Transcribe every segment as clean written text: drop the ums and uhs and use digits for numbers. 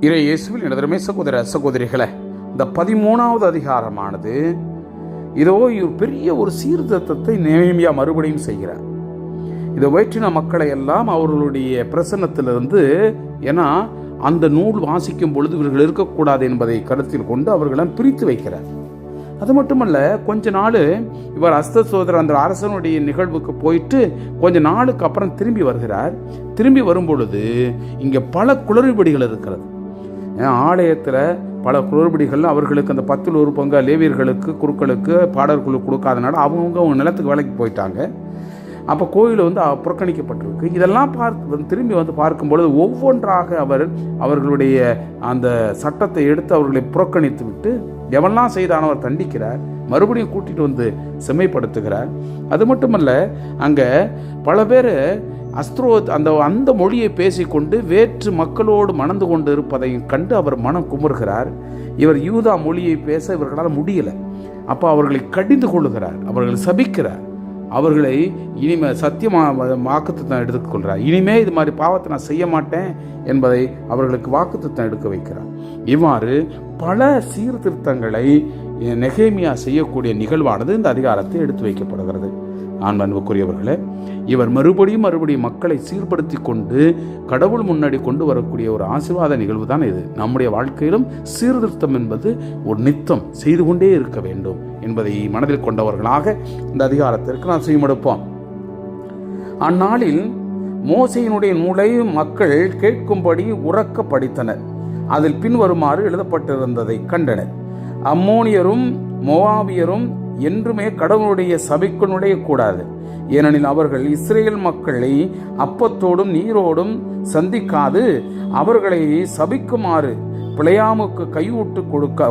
இறை இயேசுவில் எனதருமை சகோதர சகோதரிகளே, இந்த 13வது அதிகாரமானது இதோ பெரிய ஒரு சீர்திருத்தத்தை நெகேமியா மறுபடியும் செய்கிறார். இதை வேற்றின மக்களை எல்லாம் அவர்களுடைய பிரசன்னத்திலிருந்து, ஏன்னா அந்த நூல் வாசிக்கும் பொழுது இவர்கள் இருக்கக்கூடாது என்பதை கருத்தில் கொண்டு அவர்களெல்லாம் பிரித்து வைக்கிறார். அது மட்டுமல்ல, கொஞ்ச நாள் இவர் அஸ்தசோதர் அந்த அரசனுடைய நிகழ்வுக்கு போயிட்டு கொஞ்ச நாளுக்கு அப்புறம் திரும்பி வருகிறார். திரும்பி வரும்பொழுது இங்கே பல குளறுபடிகள் இருக்கிறது. ஆலயத்தில் பல குளறுபடிகள், அவர்களுக்கு அந்த 10ல் 1 பங்கு லேவியர்களுக்கு குருக்களுக்கு பாடல்களுக்கு கொடுக்காதனால அவங்க நிலத்துக்கு வேலைக்கு போயிட்டாங்க. அப்போ கோயில் புறக்கணிக்கப்பட்டிருக்கு. இதெல்லாம் திரும்பி பார்க்கும்பொழுது ஒவ்வொன்றாக அவர்களுடைய அந்த சட்டத்தை எடுத்து அவர்களை புறக்கணித்து விட்டு எவெல்லாம் செய்தானோ அவர் தண்டிக்கிறார், மறுபடியும் கூட்டிட்டு செம்மைப்படுத்துகிறார். அது மட்டுமல்ல, அங்கே பல பேர் அந்த மொழியை பேசிக்கொண்டு வேற்று மக்களோடு மணந்து கொண்டு இருப்பதையும் கண்டு அவர் மனம் குமுறுகிறார். இவர் யூதா மொழியை பேச இவர்களால் முடியலை. அப்போ அவர்களை கடிந்து கொள்ளுகிறார், அவர்களை சபிக்கிறார், அவர்களை இனிமே வாக்குத்தத்தம் எடுத்துக்கொள்கிறார். இனிமே இது மாதிரி பாவத்தை நான் செய்ய மாட்டேன் என்பதை அவர்களுக்கு வாக்குத்தத்தம் எடுக்க வைக்கிறார். இவ்வாறு பல சீர்திருத்தங்களை நெகேமியா செய்யக்கூடிய நிகழ்வானது இந்த அதிகாரத்தை எடுத்து வைக்கப்படுகிறது. அன்புக்குரியவர்களே, இவர் மறுபடியும் மக்களை சீர்படுத்தி கொண்டு கடவுள் முன்னாடி கொண்டு வரக்கூடிய ஒரு ஆசீர்வாத நிகழ்வு தான் இது. நம்முடைய வாழ்க்கையிலும் சீர்திருத்தம் என்பது ஒரு நித்தம் செய்து கொண்டே இருக்க வேண்டும் என்பதை மனதில் கொண்டவர்களாக இந்த அதிகாரத்திற்கு நாம் செய்யமெடுப்போம். அந்நாளில் மோசேயினுடைய நூலை மக்கள் கேட்கும்படி உறக்க படித்தனர். அதில் பின்வருமாறு எழுதப்பட்டிருந்ததை கண்டனர்: அம்மோனியரும் மோவாபியரும் என்றுமே கடவுளுடைய சபைக்குள் நுழையக்கூடாது. ஏனெனில் அவர்கள் இஸ்ரேல் மக்களை அப்பத்தோடும் நீரோடும் சந்திக்காது அவர்களை சபிக்குமாறு பிழையாமுக்கு கையூட்டு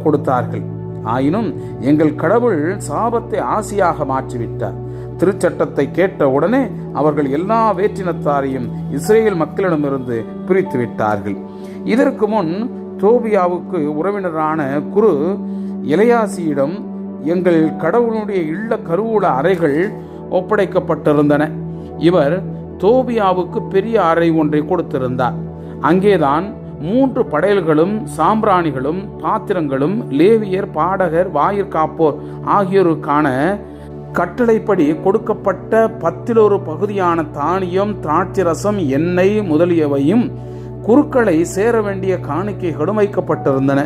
கொடுத்தார்கள். ஆயினும் எங்கள் கடவுள் சாபத்தை ஆசியாக மாற்றிவிட்டார். திருச்சட்டத்தை கேட்ட உடனே அவர்கள் எல்லா வேற்றினத்தாரையும் இஸ்ரேல் மக்களிடமிருந்து பிரித்து விட்டார்கள். இதற்கு முன் தோபியாவுக்கு உறவினரான குரு எலியாசியிடம் எங்கள் கடவுளுடைய இல்ல கருவூல அறைகள் ஒப்படைக்கப்பட்டிருந்தன. இவர் தோபியாவுக்கு பெரிய அறை ஒன்றை கொடுத்திருந்தார். அங்கேதான் 3 படையல்களும் சாம்பிராணிகளும் பாத்திரங்களும் லேவியர், பாடகர், வாயிற்காப்போர் ஆகியோருக்கான கட்டளைப்படி கொடுக்கப்பட்ட 10ல் 1 பகுதியான தானியம், திராட்சரசம், எண்ணெய் முதலியவையும் குருக்களை சேர வேண்டிய காணிக்கைகளும் வைக்கப்பட்டிருந்தன.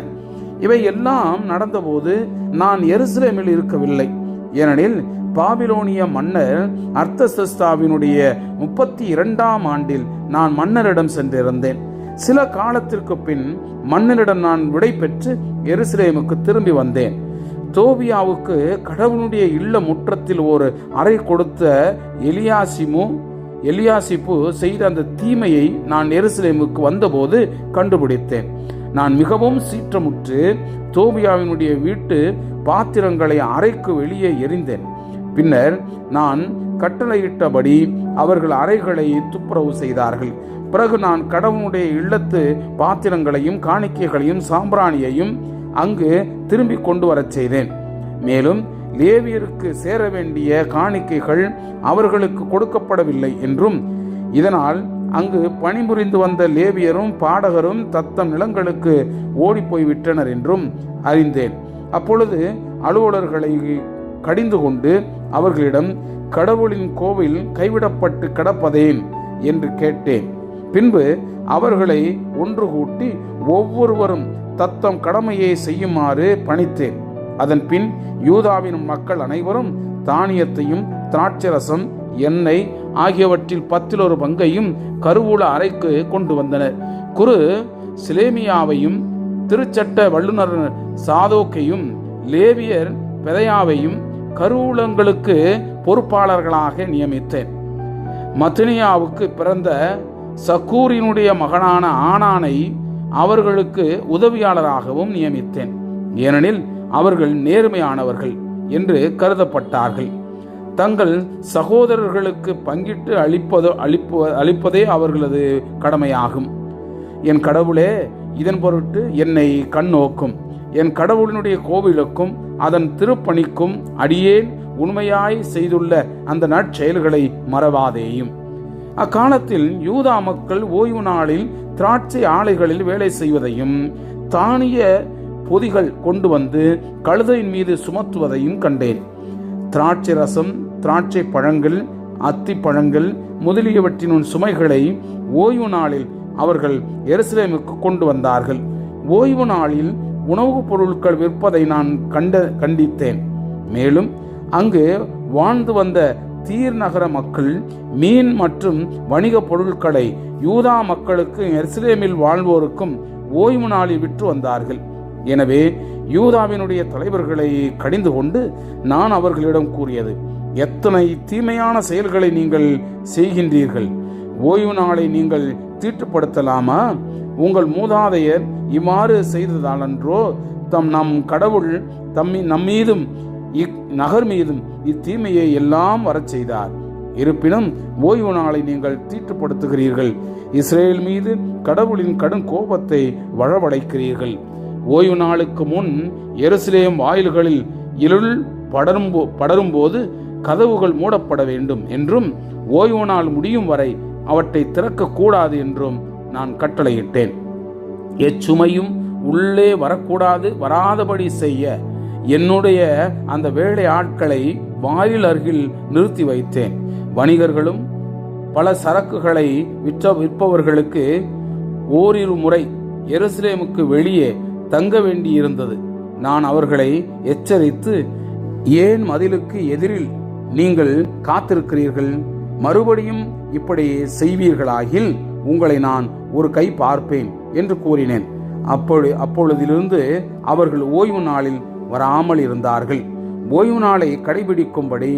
இவை எல்லாம் நடந்தபோது நான் எருசலேமில் இருக்கவில்லை. ஏனெனில் பாபிலோனிய மன்னர் அர்தசஷ்டாவினுடைய 32ஆம் ஆண்டில் நான் மன்னரிடம் சென்றிருந்தேன். சில காலத்திற்கு பின் மன்னரிடம் நான் விடை பெற்று எருசலேமுக்கு திரும்பி வந்தேன். தோபியாவுக்கு கடவுளுடைய இல்ல முற்றத்தில் ஒரு அறை கொடுத்த எலியாசிப்பு செய்த அந்த தீமையை நான் எருசலேமுக்கு வந்தபோது கண்டுபிடித்தேன். நான் மிகவும் சீற்றமுற்று தோபியாவினுடைய வீட்டு பாத்திரங்களை அறைக்கு வெளியே எறிந்தேன். பின்னர் நான் கட்டளையிட்டபடி அவர்கள் அறைகளை துப்புரவு செய்தார்கள். பிறகு நான் கடவுளுடைய இல்லத்து பாத்திரங்களையும் காணிக்கைகளையும் சாம்பிராணியையும் அங்கு திரும்பி கொண்டு வரச் செய்தேன். மேலும் லேவியருக்கு சேர வேண்டிய காணிக்கைகள் அவர்களுக்கு கொடுக்கப்படவில்லை என்றும், இதனால் அங்கு பணிபுரிந்து வந்த லேவியரும் பாடகரும் தத்தம் நிலங்களுக்கு ஓடிப்போய் விட்டனர் என்றும் அறிந்தேன். அப்பொழுது அலுவலர்களை கடிந்து கொண்டு அவர்களிடம், கடவுளின் கோவில் கைவிடப்பட்டு கிடப்பதேன் என்று கேட்டேன். பின்பு அவர்களை ஒன்று கூட்டி ஒவ்வொருவரும் தத்தம் கடமையை செய்யுமாறு பணித்தேன். அதன் பின் யூதாவின் மக்கள் அனைவரும் தானியத்தையும் திராட்சரசம், எண்ணெய் ஆகியவற்றில் 10ல் 1 பங்கையும் கருவூல அறைக்கு கொண்டு வந்தனர். குரு சிலேமியாவையும் திருச்சட்ட வல்லுநர் சாதோக்கையும் லேவியர் பெதையாவையும் கருவூலங்களுக்கு பொறுப்பாளர்களாக நியமித்தேன். மத்தினியாவுக்கு பிறந்த சக்கூரினுடைய மகனான ஆனானை அவர்களுக்கு உதவியாளராகவும் நியமித்தேன். ஏனெனில் அவர்கள் நேர்மையானவர்கள் என்று கருதப்பட்டார்கள். தங்கள் சகோதரர்களுக்கு பங்கிட்டு அளிப்பதே அவர்களது கடமையாகும். என் கடவுளே, இதன் பொருட்டு என்னை கண்ணோக்கும். என் கடவுளினுடைய கோவிலுக்கும் அதன் திருப்பணிக்கும் அடியேன் உண்மையாய் செய்துள்ள அந்த நற்செயல்களை மறவாதேயும். அக்காலத்தில் யூதா மக்கள் ஓய்வு நாளில் திராட்சை ஆலைகளில் வேலை செய்வதையும் தானிய பொதிகள் கொண்டு வந்து கழுதையின் மீது சுமத்துவதையும் கண்டேன். திராட்சை ரசம், திராட்சை பழங்கள், அத்தி பழங்கள் முதலியவற்றின் சுமைகளை ஓய்வு நாளில் அவர்கள் எருசலேமுக்கு கொண்டு வந்தார்கள். ஓய்வு நாளில் உணவுப் பொருட்கள் விற்பதை நான் கண்டித்தேன். மேலும் அங்கு வாழ்ந்து வந்த தீர் நகர மக்கள் மீன் மற்றும் வணிக பொருட்களை யூதா மக்களுக்கு எருசலேமில் வாழ்வோருக்கும் ஓய்வு நாளில் விற்று வந்தார்கள். எனவே யூதாவினுடைய தலைவர்களை கடிந்து கொண்டு நான் அவர்களிடம் கூறியது, எத்தனை தீமையான செயல்களை நீங்கள் செய்கின்றீர்கள்! ஓய்வு நாளை நீங்கள் தீட்டுப்படுத்தலாமா? உங்கள் மூதாதையர் இவ்வாறு செய்ததாலன்றோ நம் கடவுள் நம்மீதும் இந்நகர் மீதும் இத்தீமையை எல்லாம் வரச் செய்தார். இருப்பினும் ஓய்வு நாளை நீங்கள் தீட்டுப்படுத்துகிறீர்கள். இஸ்ரேல் மீது கடவுளின் கடும் கோபத்தை வரவழைக்கிறீர்கள். ஓய்வு நாளுக்கு முன் எருசலேம் வாயில்களில் இருள் படரும்போது கதவுகள் மூடப்பட வேண்டும் என்றும் ஓய்வு நாள் முடியும் வரை அவற்றை திறக்கக்கூடாது என்றும் நான் கட்டளையிட்டேன். எச்சுமையும் உள்ளே வராதபடி செய்ய என்னுடைய அந்த வேலை ஆட்களை வாயில் அருகில் நிறுத்தி வைத்தேன். வணிகர்களும் பல சரக்குகளை விற்பவர்களுக்கு ஓரிரு முறை எருசலேமுக்கு வெளியே தங்க வேண்டியிருந்தது. நான் அவர்களை எச்சரித்து, ஏன் மதிலுக்கு எதிரில் நீங்கள் காத்திருக்கிறீர்கள்? மறுபடியும் இப்படி செய்வீர்களாகில் உங்களை நான் ஒரு கை பார்ப்பேன் என்று கூறினேன். அப்பொழுதிலிருந்து அவர்கள் ஓய்வு நாளில் வராமல் இருந்தார்கள். ஓய்வு நாளை கடைபிடிக்கும்படி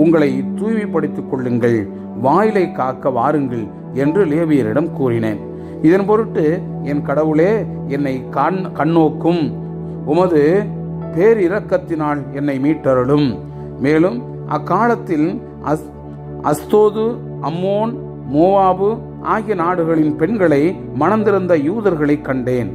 உங்களை தூய்மைப்படுத்திக் கொள்ளுங்கள், வாயிலை காக்க வாருங்கள் என்று லேவியரிடம் கூறினேன். இதன் பொருட்டு, என் கடவுளே, என்னை கண்ணோக்கும், உமது பேரிரக்கத்தினால் என்னை மீட்டருளும். மேலும் அக்காலத்தில் அஸ்தோது, அம்மோன், மோவாபு ஆகிய நாடுகளின் பெண்களை மணந்திருந்த யூதர்களை கண்டேன்.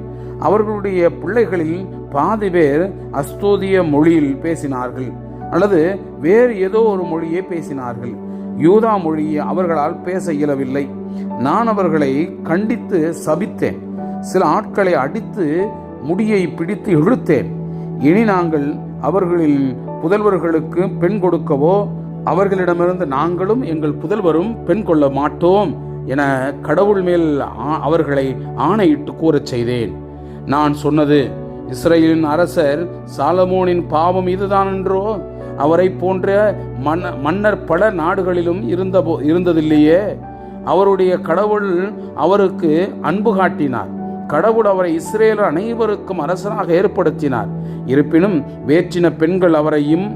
அவர்களுடைய பிள்ளைகளில் பாதி பேர் அஸ்தோதிய மொழியில் பேசினார்கள் அல்லது வேறு ஏதோ ஒரு மொழியை பேசினார்கள். யூதா மொழியை அவர்களால் பேச இயலவில்லை. நான் அவர்களை கண்டித்து சபித்தேன். சில ஆட்களை அடித்து முடியை பிடித்து இழுத்தேன். இனி நாங்கள் அவர்களின் புதல்வர்களுக்கு பெண் கொடுக்கவோ அவர்களிடமிருந்து நாங்களும் எங்கள் புதல்வரும் பெண் கொள்ள மாட்டோம் என கடவுள் மேல் அவர்களை ஆணையிட்டு கூறச் செய்தேன். நான் சொன்னது, இஸ்ரேலின் அரசர் சாலமோனின் பாவம் இதுதான் என்றோ? அவரை போன்ற மன்னர் பல நாடுகளிலும் இருந்ததில்லையே. அவருடைய கடவுள் அவருக்கு அன்பு காட்டினார். கடவுள் அவரை இஸ்ரேல் அனைவருக்கும் அரசராக ஏற்படுத்தினார். இருப்பினும் வேற்றின பெண்கள் அவரையும்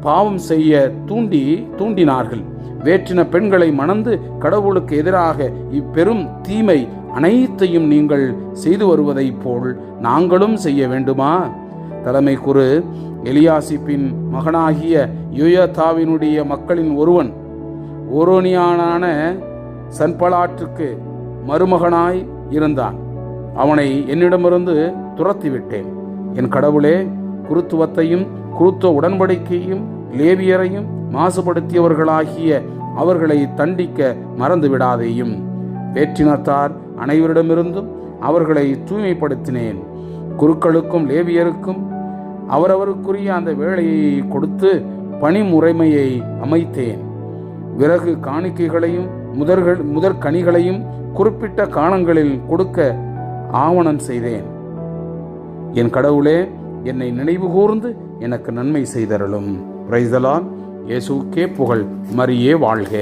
பாவம் செய்ய தூண்டினார்கள். வேற்றின பெண்களை மணந்து கடவுளுக்கு எதிராக இப்பெரும் தீமை அனைத்தையும் நீங்கள் செய்து வருவதைப் போல் நாங்களும் செய்ய வேண்டுமா? தலைமை குரு எலியாசிப்பின் மகனாகிய யோயதாவினுடைய மக்களின் ஒருவன் ஓரோனியானான சன்பலாற்றுக்கு மருமகனாய் இருந்தான். அவனை என்னிடமிருந்து துரத்திவிட்டேன். என் கடவுளே, குருத்துவத்தையும் குருத்துவ உடன்படிக்கையும் லேவியரையும் மாசுபடுத்தியவர்களாகிய அவர்களை தண்டிக்க மறந்து விடாதேயும். வேற்றினத்தார் அனைவரிடமிருந்தும் அவர்களை தூய்மைப்படுத்தினேன். குருக்களுக்கும் லேவியருக்கும் அவரவருக்குரிய அந்த வேலையை கொடுத்து பணிமுறைமையை அமைத்தேன். விறகு காணிக்கைகளையும் முதற்கனிகளையும் குறிப்பிட்ட காலங்களில் கொடுக்க ஆவணம் செய்தேன். என் கடவுளே, என்னை நினைவு கூர்ந்து எனக்கு நன்மை செய்தருளும். Praise the Lord. இயேசுவுக்கே புகழ். மரியே வாழ்க.